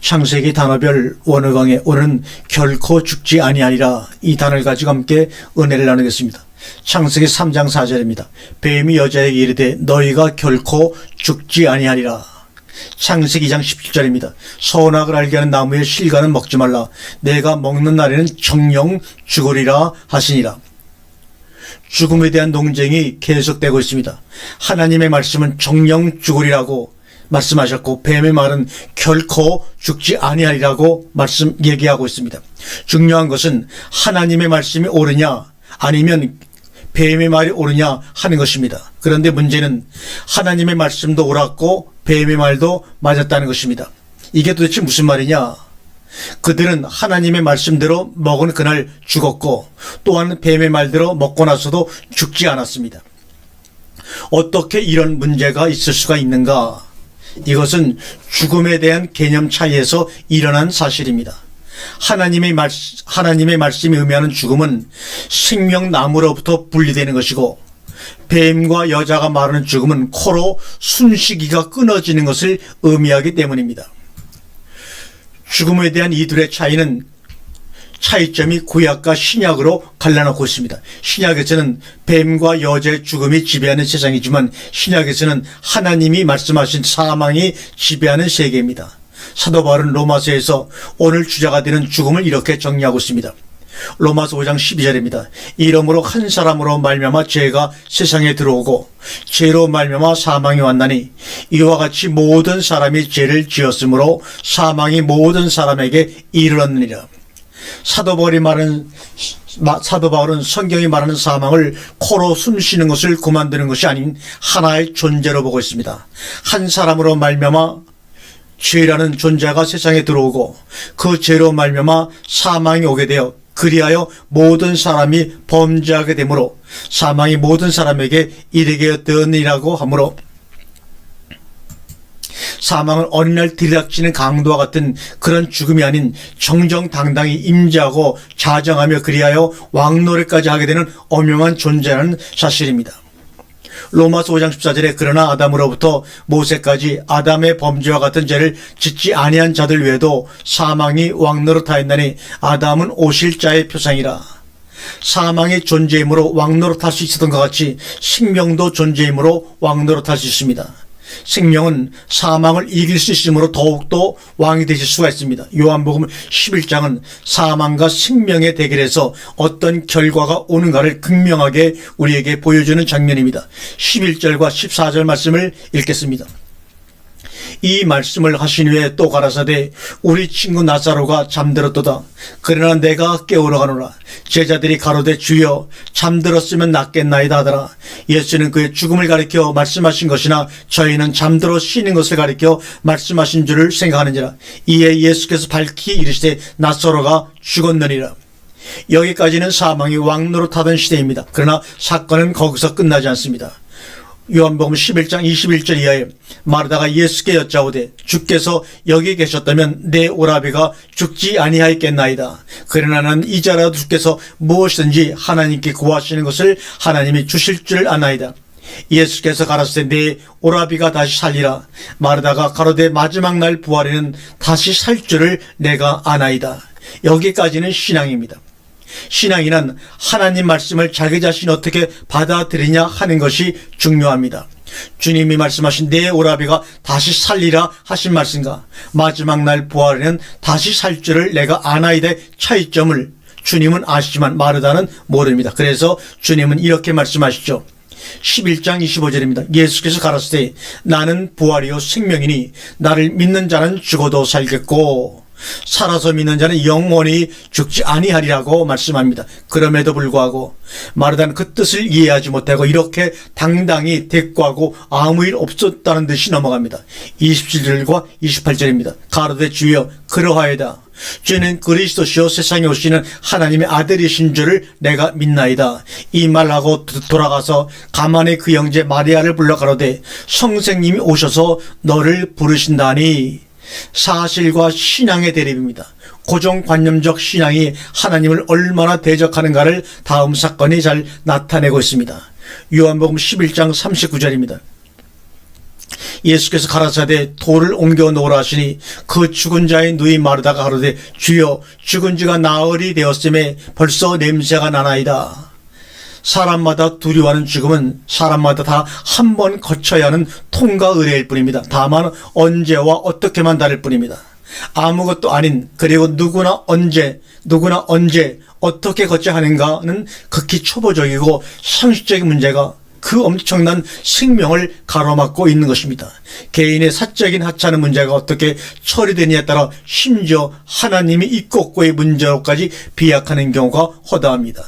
창세기 단어별 원어 강의, 오늘은 결코 죽지 아니하리라, 이 단어를 가지고 함께 은혜를 나누겠습니다. 창세기 3장 4절입니다. 뱀이 여자에게 이르되 너희가 결코 죽지 아니하리라. 창세기 2장 17절입니다. 선악을 알게 하는 나무의 실과는 먹지 말라. 내가 먹는 날에는 정령 죽으리라 하시니라. 죽음에 대한 논쟁이 계속되고 있습니다. 하나님의 말씀은 정령 죽으리라고 말씀하셨고, 뱀의 말은 결코 죽지 아니하리라고 얘기하고 있습니다. 중요한 것은 하나님의 말씀이 옳으냐 아니면 뱀의 말이 옳으냐 하는 것입니다. 그런데 문제는 하나님의 말씀도 옳았고 뱀의 말도 맞았다는 것입니다. 이게 도대체 무슨 말이냐? 그들은 하나님의 말씀대로 먹은 그날 죽었고, 또한 뱀의 말대로 먹고 나서도 죽지 않았습니다. 어떻게 이런 문제가 있을 수가 있는가? 이것은 죽음에 대한 개념 차이에서 일어난 사실입니다. 하나님의 말씀이 의미하는 죽음은 생명나무로부터 분리되는 것이고, 뱀과 여자가 말하는 죽음은 코로 숨쉬기가 끊어지는 것을 의미하기 때문입니다. 죽음에 대한 이 둘의 차이점이 구약과 신약으로 갈라놓고 있습니다. 신약에서는 뱀과 여자의 죽음이 지배하는 세상이지만, 신약에서는 하나님이 말씀하신 사망이 지배하는 세계입니다. 사도 바울은 로마서에서 오늘 주제가 되는 죽음을 이렇게 정리하고 있습니다. 로마서 5장 12절입니다. 이러므로 한 사람으로 말미암아 죄가 세상에 들어오고 죄로 말미암아 사망이 왔나니, 이와 같이 모든 사람이 죄를 지었으므로 사망이 모든 사람에게 이르렀느니라. 사도 바울은 성경이 말하는 사망을 코로 숨쉬는 것을 그만두는 것이 아닌 하나의 존재로 보고 있습니다. 한 사람으로 말미암아 죄라는 존재가 세상에 들어오고, 그 죄로 말미암아 사망이 오게 되어 그리하여 모든 사람이 범죄하게 되므로 사망이 모든 사람에게 이르게 되었느니라고 하므로, 사망은 어느 날 들이닥치는 강도와 같은 그런 죽음이 아닌 정정당당히 임재하고 자정하며 그리하여 왕노릇까지 하게 되는 엄명한 존재라는 사실입니다. 로마서 5장 14절에 그러나 아담으로부터 모세까지 아담의 범죄와 같은 죄를 짓지 아니한 자들 외에도 사망이 왕노릇하였나니 아담은 오실 자의 표상이라. 사망의 존재이므로 왕노릇할 수 있었던 것 같이 생명도 존재이므로 왕노릇할 수 있습니다. 생명은 사망을 이길 수 있으므로 더욱더 왕이 되실 수가 있습니다. 요한복음 11장은 사망과 생명의 대결에서 어떤 결과가 오는가를 극명하게 우리에게 보여주는 장면입니다. 11절과 14절 말씀을 읽겠습니다. 이 말씀을 하신 후에 또 가라사대 우리 친구 나사로가 잠들었도다. 그러나 내가 깨우러 가노라. 제자들이 가로되 주여 잠들었으면 낫겠나이다 하더라. 예수는 그의 죽음을 가리켜 말씀하신 것이나 저희는 잠들어 쉬는 것을 가리켜 말씀하신 줄을 생각하는지라. 이에 예수께서 밝히 이르시되 나사로가 죽었느니라. 여기까지는 사망이 왕노릇하던 시대입니다. 그러나 사건은 거기서 끝나지 않습니다. 요한복음 11장 21절 이하에 마르다가 예수께 여짜오되 주께서 여기 계셨다면 내 오라비가 죽지 아니하였겠나이다. 그러나 나는 이제라도 주께서 무엇이든지 하나님께 구하시는 것을 하나님이 주실 줄 아나이다. 예수께서 가라사대 내 오라비가 다시 살리라. 마르다가 가로되 마지막 날 부활에는 다시 살 줄을 내가 아나이다. 여기까지는 신앙입니다. 신앙이란 하나님 말씀을 자기 자신이 어떻게 받아들이냐 하는 것이 중요합니다. 주님이 말씀하신 내 오라비가 다시 살리라 하신 말씀과 마지막 날 부활에는 다시 살 줄을 내가 아나이다의 차이점을 주님은 아시지만 마르다는 모릅니다. 그래서 주님은 이렇게 말씀하시죠. 11장 25절입니다. 예수께서 가라사대 나는 부활이요 생명이니 나를 믿는 자는 죽어도 살겠고 살아서 믿는 자는 영원히 죽지 아니하리라고 말씀합니다. 그럼에도 불구하고 마르다는 그 뜻을 이해하지 못하고 이렇게 당당히 대꾸하고 아무 일 없었다는 듯이 넘어갑니다. 27절과 28절입니다. 가로되 주여 그러하여다. 주는 그리스도시요 세상에 오시는 하나님의 아들이신 줄을 내가 믿나이다. 이 말하고 돌아가서 가만히 그 형제 마리아를 불러 가로되 성생님이 오셔서 너를 부르신다니. 사실과 신앙의 대립입니다. 고정관념적 신앙이 하나님을 얼마나 대적하는가를 다음 사건이 잘 나타내고 있습니다. 요한복음 11장 39절입니다. 예수께서 가라사대 돌을 옮겨 놓으라 하시니 그 죽은 자의 누이 마르다가 가로되 주여 죽은 지가 나흘이 되었음에 벌써 냄새가 나나이다. 사람마다 두려워하는 죽음은 사람마다 다 한 번 거쳐야 하는 통과 의례일 뿐입니다. 다만 언제와 어떻게만 다를 뿐입니다. 아무것도 아닌, 그리고 누구나 언제 어떻게 거쳐야 하는가는 극히 초보적이고 상식적인 문제가 그 엄청난 생명을 가로막고 있는 것입니다. 개인의 사적인 하찮은 문제가 어떻게 처리되느냐에 따라 심지어 하나님이 있고 없고의 문제로까지 비약하는 경우가 허다합니다.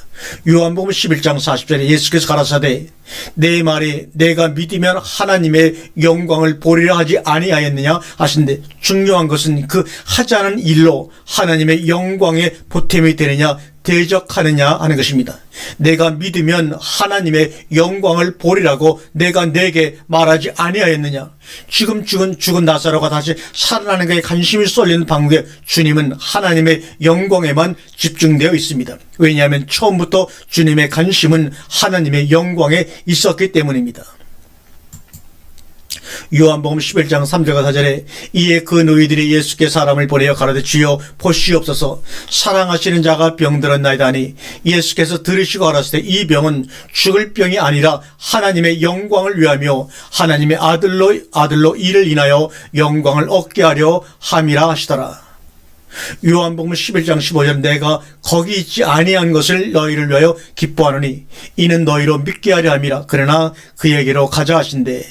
요한복음 11장 40절에 예수께서 가라사대 내 말이 내가 믿으면 하나님의 영광을 보리라 하지 아니하였느냐 하신데, 중요한 것은 그 하지 않은 일로 하나님의 영광의 보탬이 되느냐 대적하느냐 하는 것입니다. 내가 믿으면 하나님의 영광을 보리라고 내가 내게 말하지 아니하였느냐. 지금 죽은 나사로가 다시 살아나는 것에 관심이 쏠리는 방국에 주님은 하나님의 영광에만 집중되어 있습니다. 왜냐하면 처음부터 주님의 관심은 하나님의 영광에 있었기 때문입니다. 요한복음 11장 3절과 4절에 이에 그 너희들이 예수께 사람을 보내어 가라되 주여 보시옵소서 사랑하시는 자가 병들었나이다 하니 예수께서 들으시고 가라사대 이 병은 죽을 병이 아니라 하나님의 영광을 위하며 하나님의 아들로 이를 인하여 영광을 얻게 하려 함이라 하시더라. 요한복음 11장 15절 내가 거기 있지 아니한 것을 너희를 위하여 기뻐하노니 이는 너희로 믿게 하려 함이라. 그러나 그에게로 가자 하신대.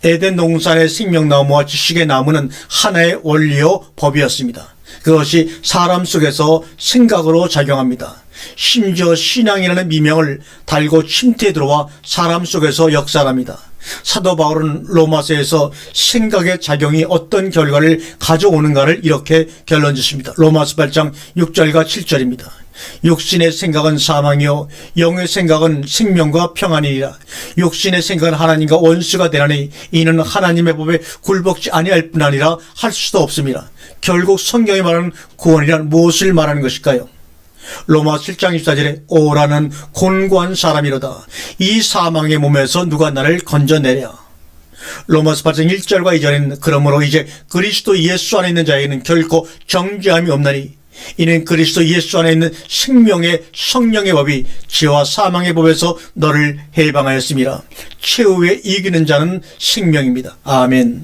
에덴 동산의 생명나무와 지식의 나무는 하나의 원리요 법이었습니다. 그것이 사람 속에서 생각으로 작용합니다. 심지어 신앙이라는 미명을 달고 침투에 들어와 사람 속에서 역사합니다. 사도 바울은 로마서에서 생각의 작용이 어떤 결과를 가져오는가를 이렇게 결론 짓습니다. 로마서 8장 6절과 7절입니다. 육신의 생각은 사망이요 영의 생각은 생명과 평안이니라. 육신의 생각은 하나님과 원수가 되나니 이는 하나님의 법에 굴복지 아니할 뿐 아니라 할 수도 없습니다. 결국 성경이 말하는 구원이란 무엇을 말하는 것일까요? 로마 7장 24절에 오라는 곤고한 사람이로다. 이 사망의 몸에서 누가 나를 건져내랴. 로마서 8장 1절과 2절에는 그러므로 이제 그리스도 예수 안에 있는 자에게는 결코 정죄함이 없나니 이는 그리스도 예수 안에 있는 생명의 성령의 법이 죄와 사망의 법에서 너를 해방하였습니다. 최후에 이기는 자는 생명입니다. 아멘.